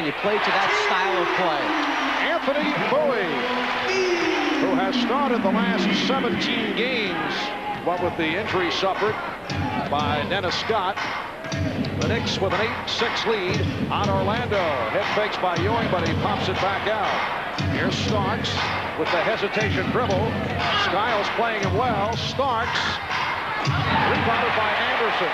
you play to that style of play. Anthony Bowie, who has started the last 17 games, what with the injury suffered by Dennis Scott. The Knicks with an 8-6 lead on Orlando. Head fakes by Ewing, but he pops it back out. Here's Starks with the hesitation dribble. Skiles playing him well. Starks rebounded by Anderson.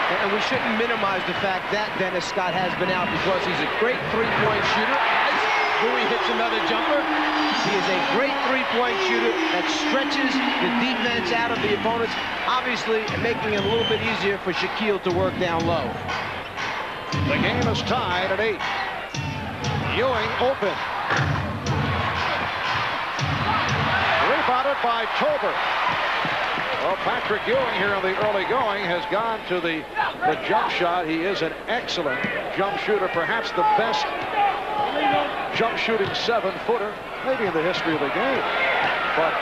And we shouldn't minimize the fact that Dennis Scott has been out, because he's a great three-point shooter. As Bowie hits another jumper, he is a great three-point shooter that stretches the defense out of the opponents, obviously making it a little bit easier for Shaquille to work down low. The game is tied at 8. Ewing open. Rebounded by Tolbert. Well, Patrick Ewing here in the early going has gone to the jump shot. He is an excellent jump shooter, perhaps the best jump shooting 7-footer maybe in the history of the game. But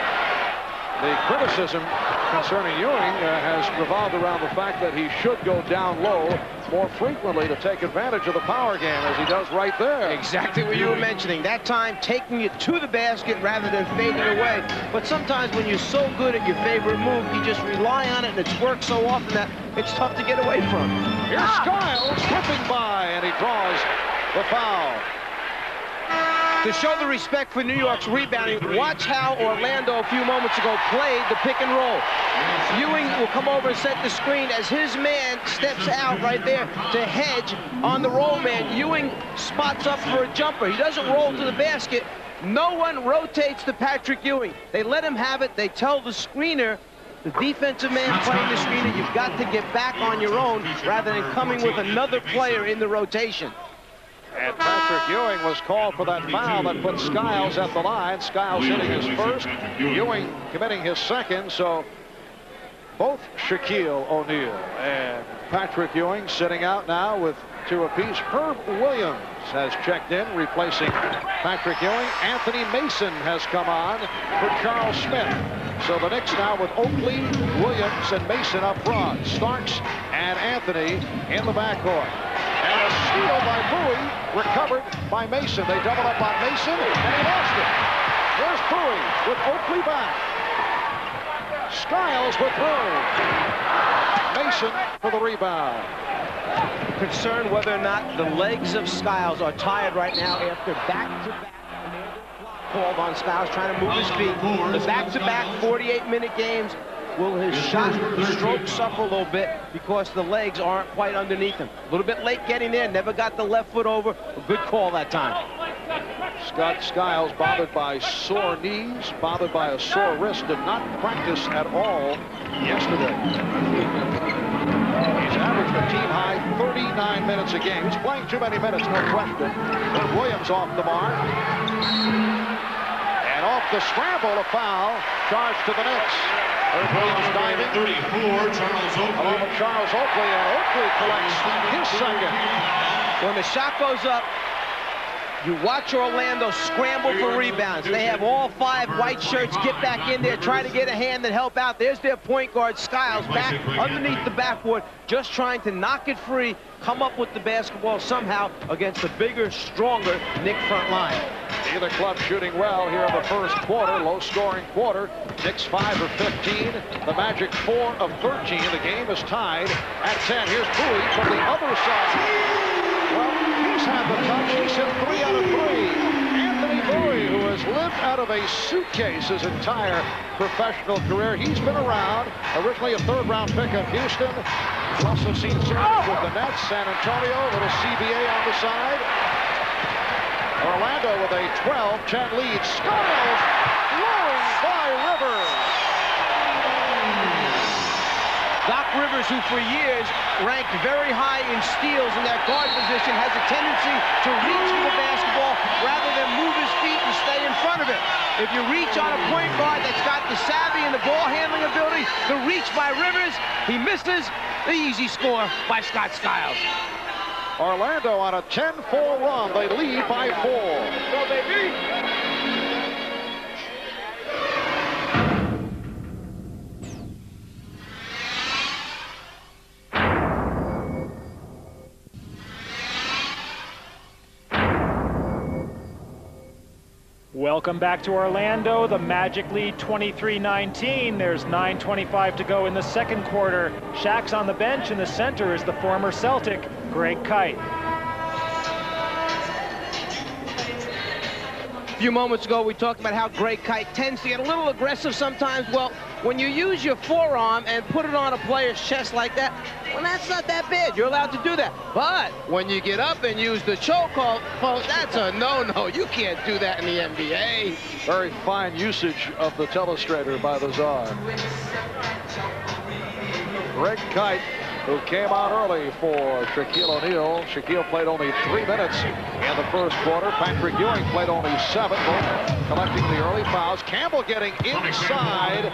the criticism concerning Ewing has revolved around the fact that he should go down low more frequently to take advantage of the power game, as he does right there. Exactly what you were mentioning. That time taking it to the basket rather than fading away. But sometimes when you're so good at your favorite move, you just rely on it, and it's worked so often that it's tough to get away from. Here's Skiles whipping by, and he draws the foul. To show the respect for New York's rebounding, watch how Orlando a few moments ago played the pick and roll. Ewing will come over and set the screen as his man steps out right there to hedge on the roll man. Ewing spots up for a jumper. He doesn't roll to the basket. No one rotates to Patrick Ewing. They let him have it. They tell the screener, the defensive man playing the screener, you've got to get back on your own rather than coming with another player in the rotation. And Patrick Ewing was called for that foul that put Skiles at the line. Skiles hitting his first, Ewing committing his second, so both Shaquille O'Neal and Patrick Ewing sitting out now with 2 apiece. Herb Williams has checked in, replacing Patrick Ewing. Anthony Mason has come on for Charles Smith. So the Knicks now with Oakley, Williams, and Mason up front. Starks and Anthony in the backcourt. And a steal by Bowie, recovered by Mason. They double up on Mason, and he lost it. There's Bowie with Oakley back. Skiles with room. Mason for the rebound. Concerned whether or not the legs of Skiles are tired right now after back-to-back called on Skiles, trying to move his feet. The back-to-back 48-minute games. Will his shot, the stroke, suffer a little bit because the legs aren't quite underneath him? A little bit late getting there, never got the left foot over. A good call that time. Scott Skiles bothered by sore knees, bothered by a sore wrist, did not practice at all yesterday. He's averaged a team-high 39 minutes a game. He's playing too many minutes, no question. But Williams off the mark. And off the scramble, a foul charged to the Knicks. There's Williams diving. 34, Charles Oakley. Along with Charles Oakley, and Oakley collects his second. When the shot goes up, you watch Orlando scramble for rebounds. They have all 5 white shirts get back in there, try to get a hand and help out. There's their point guard, Skiles, back underneath the backboard, just trying to knock it free, come up with the basketball somehow against the bigger, stronger Knick front line. Either club shooting well here in the first quarter, low-scoring quarter. Knicks 5 of 15, the Magic 4 of 13. The game is tied at 10. Here's Bowie from the other side. Well, he's had the touch. He's hit 3 out of 3. Anthony Bowie, who has lived out of a suitcase his entire professional career. He's been around, originally a 3rd-round pick of Houston. He's also seen service with the Nets, San Antonio, a little CBA on the side. Orlando with a 12-10 lead. Skiles blowing by Rivers. Doc Rivers, who for years ranked very high in steals in that guard position, has a tendency to reach for the basketball rather than move his feet and stay in front of it. If you reach on a point guard that's got the savvy and the ball handling ability, the reach by Rivers, he misses. The easy score by Scott Skiles. Orlando on a 10-4 run. They lead by 4. Go, baby. Welcome back to Orlando. The Magic lead 23-19. There's 9:25 to go in the second quarter. Shaq's on the bench. In the center is the former Celtic, Greg Kite. A few moments ago, we talked about how Greg Kite tends to get a little aggressive sometimes. Well, when you use your forearm and put it on a player's chest like that, well, that's not that bad. You're allowed to do that. But when you get up and use the chokehold, folks, that's a no-no. You can't do that in the NBA. Very fine usage of the telestrator by the Czar. Greg Kite, who came out early for Shaquille O'Neal. Shaquille played only 3 minutes in the first quarter. Patrick Ewing played only 7, both collecting the early fouls. Campbell getting inside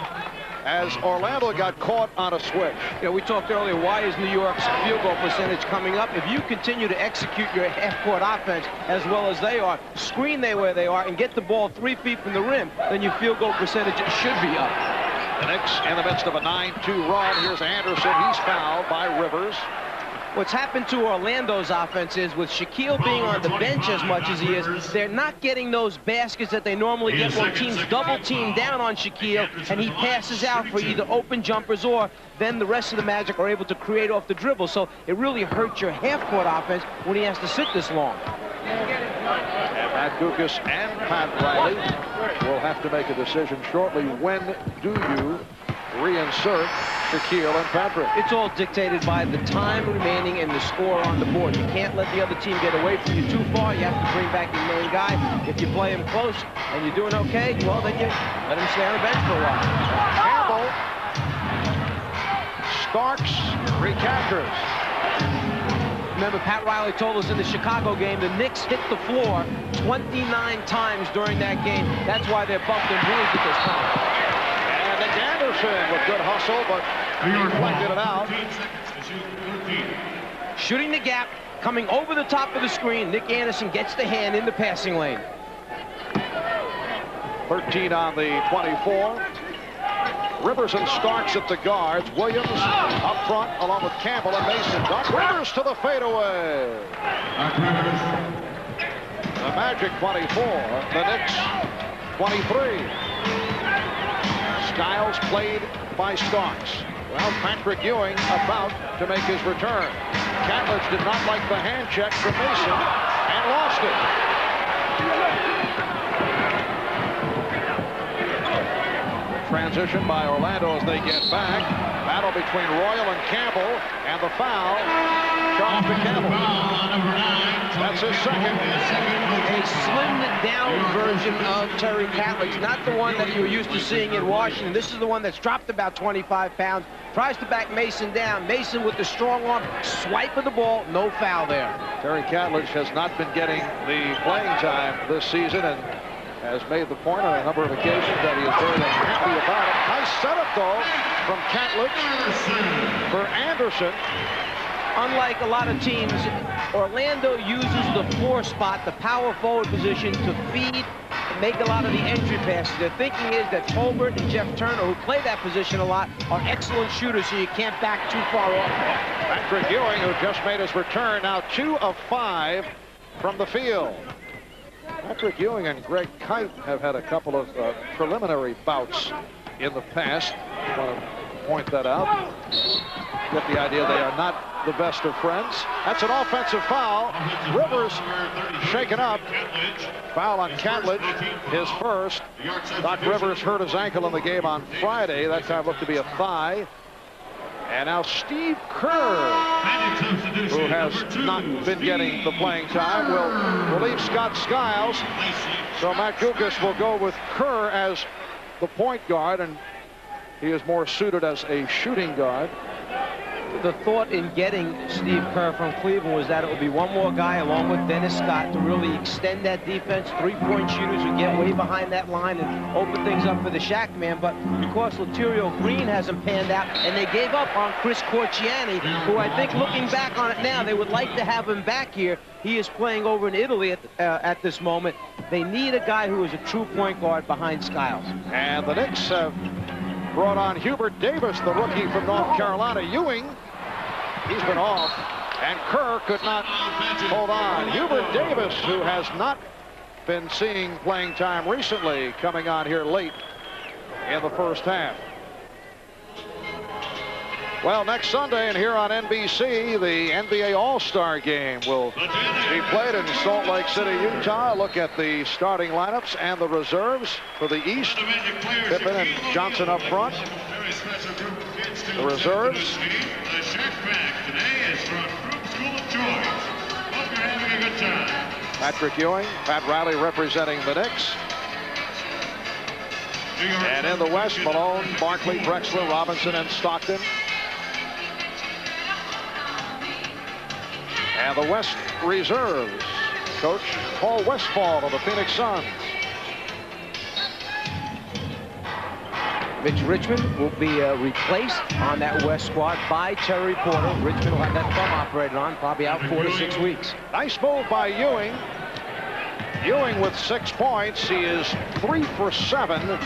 as Orlando got caught on a switch. You know, we talked earlier, why is New York's field goal percentage coming up? If you continue to execute your half-court offense as well as they are, screen they where they are, and get the ball 3 feet from the rim, then your field goal percentage should be up. The Knicks in the midst of a 9-2 run. Here's Anderson. He's fouled by Rivers. What's happened to Orlando's offense is, with Shaquille being on the bench as much as he is, they're not getting those baskets that they normally get when teams double team down on Shaquille and he passes out for either open jumpers, or then the rest of the Magic are able to create off the dribble. So it really hurts your half-court offense when he has to sit this long. And Matt Guokas and Pat Riley will have to make a decision shortly. When do you reinsert Shaquille and Patrick? It's all dictated by the time remaining and the score on the board. You can't let the other team get away from you too far. You have to bring back your main guy. If you play him close and you're doing okay, well, then you let him stay on the bench for a while. Campbell. Starks recaptures. Remember, Pat Riley told us in the Chicago game, the Knicks hit the floor 29 times during that game. That's why they're bumped and bruised at this time. And Nick Anderson with good hustle, but he deflected it out. Shooting the gap, coming over the top of the screen. Nick Anderson gets the hand in the passing lane. 13 on the 24. Rivers and Starks at the guards. Williams up front along with Campbell and Mason. Doc Rivers to the fadeaway. The Magic 24, the Knicks 23. Skiles played by Starks. Well, Patrick Ewing about to make his return. Catlett did not like the hand check from Mason and lost it. Transition by Orlando as they get back. Battle between Royal and Campbell, and the foul charged to Campbell. That's his second. A slimmed-down version of Terry Catlett, not the one that you were used to seeing in Washington. This is the one that's dropped about 25 pounds. Tries to back Mason down. Mason with the strong arm, swipe of the ball, no foul there. Terry Catlett has not been getting the playing time this season, and has made the point on a number of occasions that he is very unhappy about it. Nice setup, though, from Catlett for Anderson. Unlike a lot of teams, Orlando uses the 4 spot, the power forward position, to feed and make a lot of the entry passes. Their thinking is that Tolbert and Jeff Turner, who play that position a lot, are excellent shooters, so you can't back too far off. Patrick Ewing, who just made his return, now 2 of 5 from the field. Patrick Ewing and Greg Kite have had a couple of preliminary bouts in the past. I want to point that out. Get the idea they are not the best of friends. That's an offensive foul. Rivers shaken up. Foul on Catlett, his first. Doc Rivers hurt his ankle in the game on Friday. That time looked to be a thigh. And now Steve Kerr, who has not been getting the playing time, will relieve Scott Skiles. So Matt Guokas will go with Kerr as the point guard, and he is more suited as a shooting guard. The thought in getting Steve Kerr from Cleveland was that it would be one more guy along with Dennis Scott to really extend that defense. 3-point shooters who get way behind that line and open things up for the Shaq man. But because Laterio Green hasn't panned out, and they gave up on Chris Corchiani, who I think, looking back on it now, they would like to have him back here. He is playing over in Italy at this moment. They need a guy who is a true point guard behind Skiles. And the Knicks have brought on Hubert Davis, the rookie from North Carolina. Ewing, he's been off, and Kerr could not hold on. Hubert Davis, who has not been seeing playing time recently, coming on here late in the first half. Well, next Sunday and here on NBC, the NBA All-Star Game will be played in Salt Lake City, Utah. Look at the starting lineups and the reserves for the East. Pippen and Johnson up front. The reserves. The Shack Pack today is from Group School of Choice. Hope you're having a good time. Patrick Ewing, Pat Riley representing the Knicks. And in the West, Malone, Barkley, Drexler, Robinson, and Stockton. And the West reserves, Coach Paul Westphal of the Phoenix Suns. Mitch Richmond will be replaced on that West squad by Terry Porter. Richmond will have that thumb operated on, probably out 4 to 6 weeks. Nice move by Ewing. Ewing with 6 points. He is 3 for 7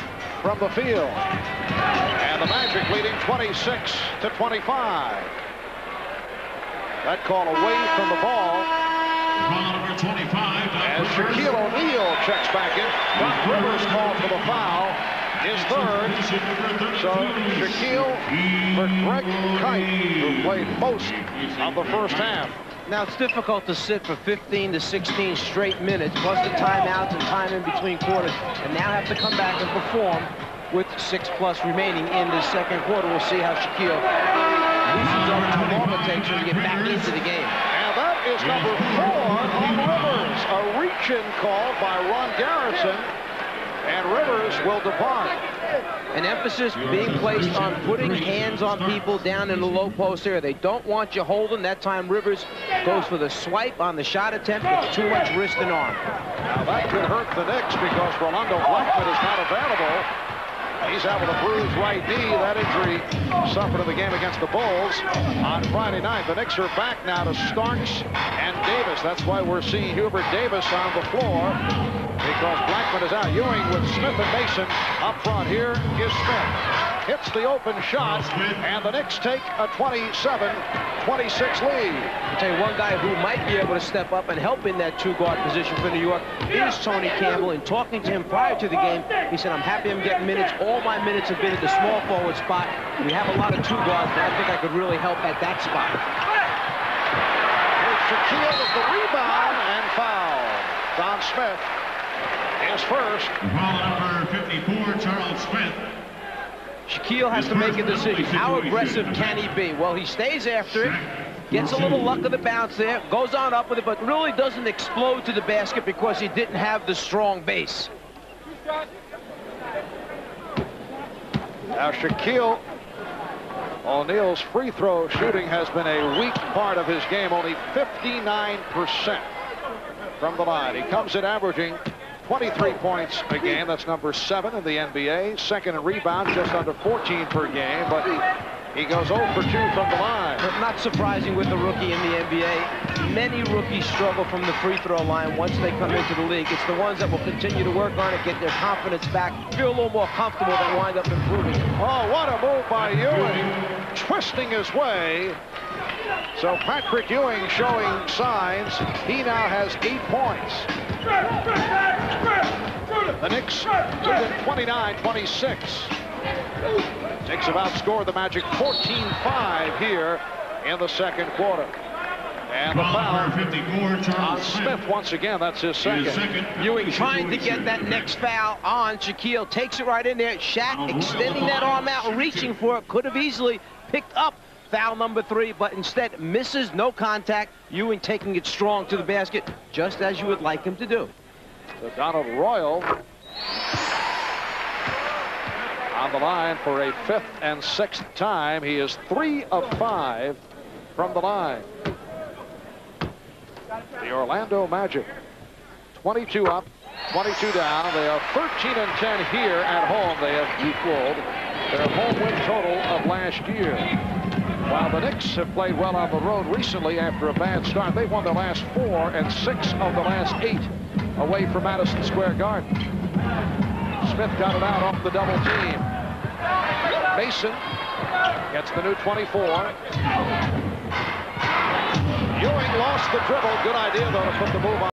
from the field. And the Magic leading 26 to 25. That call away from the ball. Number 25. As Shaquille O'Neal checks back in. Doc Rivers called for the foul. His third. So Shaquille for Greg Kite, who played most of the first half. Now it's difficult to sit for 15 to 16 straight minutes, plus the timeouts and time in between quarters, and now have to come back and perform with 6+ remaining in the second quarter. We'll see how Shaquille loosens up how long it takes him to get back into the game. And that is number 4 on Rivers. A reach-in call by Ron Garrison, and Rivers will depart. An emphasis being placed on putting hands on people down in the low post area. They don't want you holding. That time Rivers goes for the swipe on the shot attempt. It's too much wrist and arm. Now that could hurt the Knicks because Rolando Blackman is not available. He's out with a bruised right knee. That injury suffered in the game against the Bulls on Friday night. The Knicks are back now to Starks and Davis. That's why we're seeing Hubert Davis on the floor, because Blackman is out. Ewing with Smith and Mason up front. Here is Smith. Hits the open shot, and the Knicks take a 27-26 lead. I'll tell you, one guy who might be able to step up and help in that 2-guard position for New York is Tony Campbell. In talking to him prior to the game, he said, I'm happy I'm getting minutes. All my minutes have been at the small forward spot. We have a lot of 2 guards, but I think I could really help at that spot. Here's Shaquille with the rebound and foul. Don Smith is first. Foul number 54, Charles Smith. Shaquille has to make a decision. How aggressive can he be? Well, he stays after it, gets a little luck of the bounce there, goes on up with it, but really doesn't explode to the basket because he didn't have the strong base. Now Shaquille O'Neal's free throw shooting has been a weak part of his game, only 59% from the line. He comes in averaging 23 points a game. That's number 7 in the NBA. Second in rebounds, just under 14 per game, but he goes 0 for 2 from the line. But not surprising with the rookie in the NBA. Many rookies struggle from the free throw line once they come into the league. It's the ones that will continue to work on it, get their confidence back, feel a little more comfortable, that wind up improving. Oh, what a move by Ewing, twisting his way. So Patrick Ewing showing signs. He now has 8 points. The Knicks lead 29-26. Knicks have outscored the Magic 14-5 here in the second quarter. And the foul on Smith once again. That's his second. Ewing trying to get that next foul on Shaquille. Takes it right in there. Shaq extending that arm out, reaching for it. Could have easily picked up foul number 3, but instead misses. No contact. Ewing taking it strong to the basket, just as you would like him to do. So Donald Royal on the line for a 5th and 6th time. He is 3 of 5 from the line. The Orlando Magic, 22 up, 22 down. They are 13 and 10 here at home. They have equaled their home win total of last year. While the Knicks have played well on the road recently after a bad start, they've won their last 4 and 6 of the last 8 away from Madison Square Garden. Smith got it out off the double team. Mason gets the new 24. Ewing lost the dribble. Good idea, though, to put the move on.